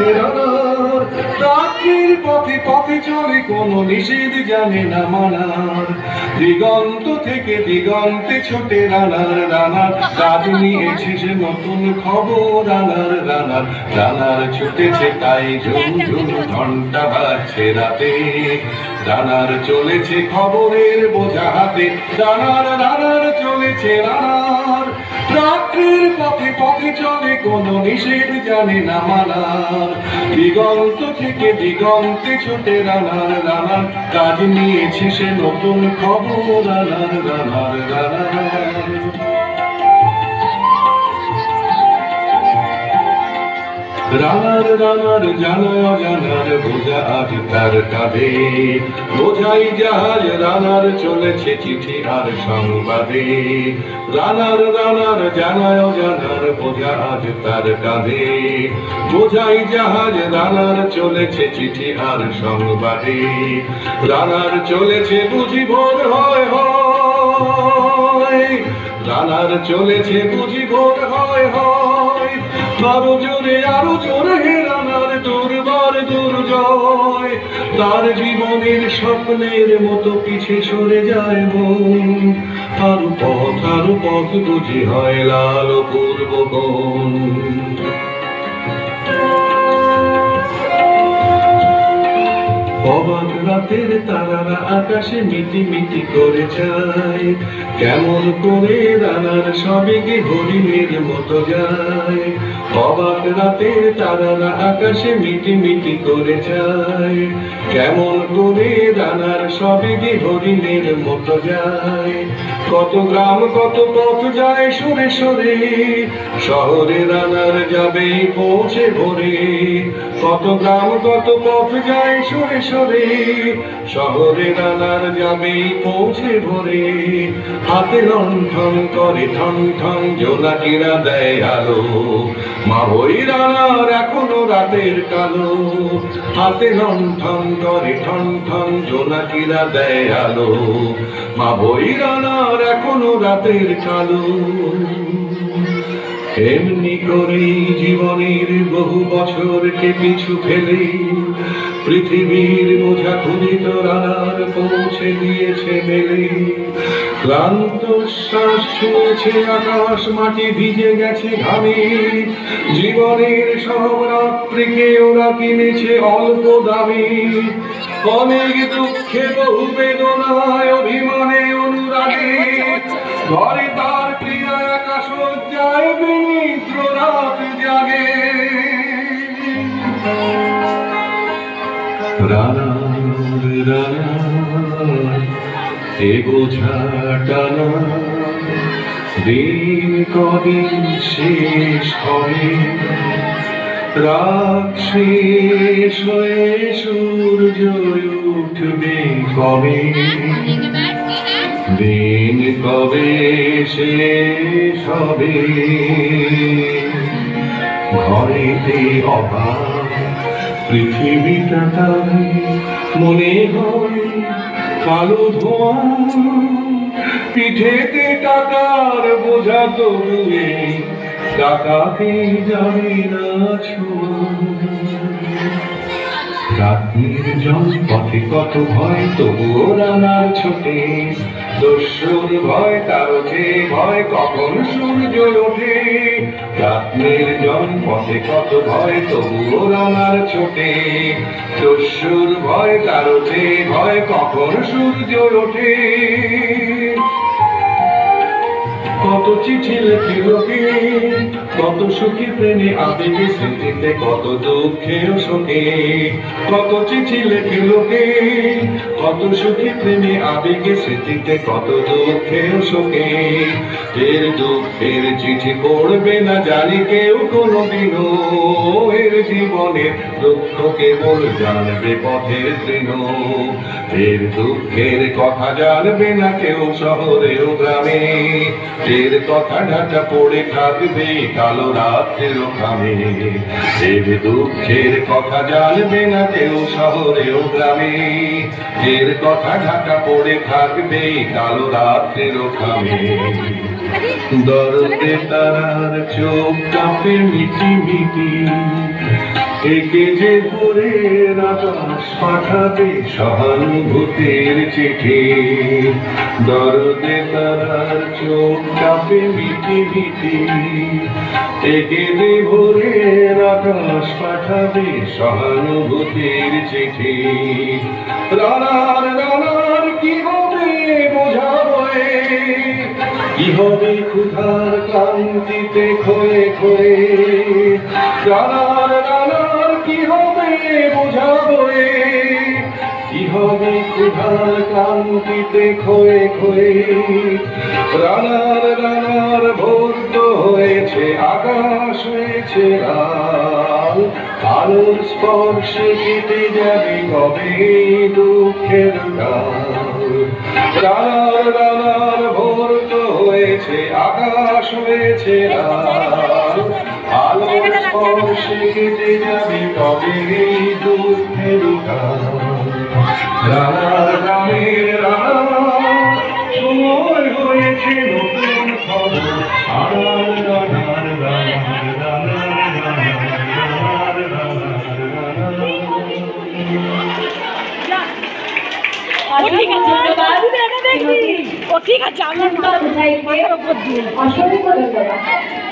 চলেছে রানার, রাত্রির পথে পথে চলে কোনো নিষেধ জানে না মানার। দিগন্ত থেকে দিগন্তে ছোটে রানার, রানার কাজ নিয়েছে সে নতুন খবর। রানার রানার রানার ছুটেছে তাই ঝুমঝুম ঘন্টা বাজছে রাতে। রানার চলেছে খবরের বোঝা হাতে, রানার রানার চলেছে রানার। রাত্রির পথে পথে চলে কোনো নিষেধ জানে না মানার। দিগন্ত থেকে দিগন্তে ছোটে রানার, রানার কাজ নিয়েছে সে নতুন খবর। রানার রানার রানার রানার রানার জানায় জানার বোঝা আজ তার কাঁধে। বোঝাই জাহাজ রানার চলেছে চিঠি আর সংবাদে। রানার রানার জানায় জানার বোঝা আজ তার কাঁধে। বোঝাই জাহাজ রানার চলেছে চিঠি আর সংবাদে। রানার চলেছে বুঝি ভোর হয় হয়, রানার চলেছে বুঝি ভোর হয় হয়। আরো জোরে হে রানার দুর্বার দুর্জয়। তার জীবনের স্বপ্নের মতো পিছে সরে যায় মন। আরো পথ বুঝি হয় লাল পূর্ব কোণ। অবাক রাতের তারারা আকাশে মিটি মিটি করে যায়। কেমন করে রানার সবেগে হরিণের মতো যায়। অবাক রাতের তারারা আকাশে মিটি মিটি করে যায়। কেমন করে রানার সবেগে হরিণের মতো যায়। কত গ্রাম কত পথ যায় সরে সরে, শহরে রানার যাবে পৌঁছে ভোরে। কত গ্রাম কত পথ যায় সরে সরে, শহরে রানার যাবে পৌঁছে ভোরে। হাতে লণ্ঠন করে ঠন ঠন জোনাকিরা দেয় আলো। মা বই রানার এখনো রাতের কালো। হাতে লণ্ঠন করে ঠন ঠন জোনাকিরা দেয় আলো। মা বই রানার এখনো রাতের কালো। এমনি করেই জীবনের বহু বছরকে পিছু ফেলে পৃথিবীর বোঝা ক্ষুধিত রানার পৌঁছে দিয়েছে মেলে। ক্লান্ত শ্বাস ছুঁয়েছে আকাশ মাটি ভিজে গেছে ঘামে। জীবনের সব রাত্রিকে ওরা কিনেছে অল্প দামে। অনেক দুঃখে বহু বেদনায় অভিমানে অনুরাগে, ঘরে তার প্রিয় একা শয্যায় বিনিদ্র রাত জাগে। রানার রানার এ বোঝা টানা দিন কদিন শেষ হবে। রাত শেষ হয়ে সূর্য উঠবে কবে। দিন কবে শেষ হবে। ঘরেতে অভাব পৃথিবীটা তাই মনে হয় কালো ধোঁয়া। পিঠেতে টাকার বোঝা তবুয়ে টাকাকে যাবে না ছোঁয়া। রাত্রির জন পথে কত ভয় তবুও রানার ছোটে। দস্যুর ভয় কারো যে ভয় কখন সূর্য ওঠে। রাত্রির জন পথে কত ভয় তবুও রানার ছোটে। দস্যুর ভয় কারো যে ভয় কখন সূর্য ওঠে। কত চিঠি লেখে লোকে, কত সুখী প্রেমে আবেগে স্মৃতিতে, কত দুঃখে ও শোকে। কত চিঠি লেখে লোকে, কত সুখী প্রেমে আবেগে স্মৃতিতে, কত দুঃখে ও শোকে। এর দুঃখের চিঠি পড়বে না জানি কেউ কোনোদিনও। এর জীবনের দুঃখ কেবল জানবে পথের তৃণ। এর দুঃখের কথা জানবে না কেউ শহরে ও গ্রামে। এর কথা ঢাকা পড়ে থাকবে কালো রাতের খামে। এর দুঃখের কথা জানবে না কেউ শহরে ও গ্রামে। এর কথা ঢাকা পড়ে থাকবে কালো রাতের খামে। দরদে তারার চোখ কাঁপে মিটি মিটি, একে যে ভোরের আকাশ পাঠাবে সহানুভূতির চিঠি, দরদে তারার চোখ কাঁপে মিটি মিটি। একে যে ভোরের আকাশ পাঠাবে সহানুভূতির চিঠি, রানার রানার কি হবে বোঝাবো, কি হবে ক্ষুধার ক্লান্তিতে ক্ষয়ে ক্ষয়ে, রানার রানার কি হবে বোঝাবো, কি হবে ক্ষুধার ক্লান্তিতে ক্ষয়ে ক্ষয়ে। রানার রানার ভোর তো হয়েছে, আকাশ হয়েছে লাল, আলোর স্পর্শে কেটে যাবে কবে দুঃখের কাল। রানার রানার ভোর তো হয়েছে, আকাশ হয়েছে লাল, আলোর স্পর্শে কেটে যাবে কবে দুঃখের কাল। রানার গ্রামের রানার সময় হয়েছে নতুন খবর, রানার রানার রানার রানার রানার রানার ও ঠিক আছে, দেখবি ও ঠিক আছে, আমার মাথার উপর দিয়ে অসংখ্য ধন্যবাদ।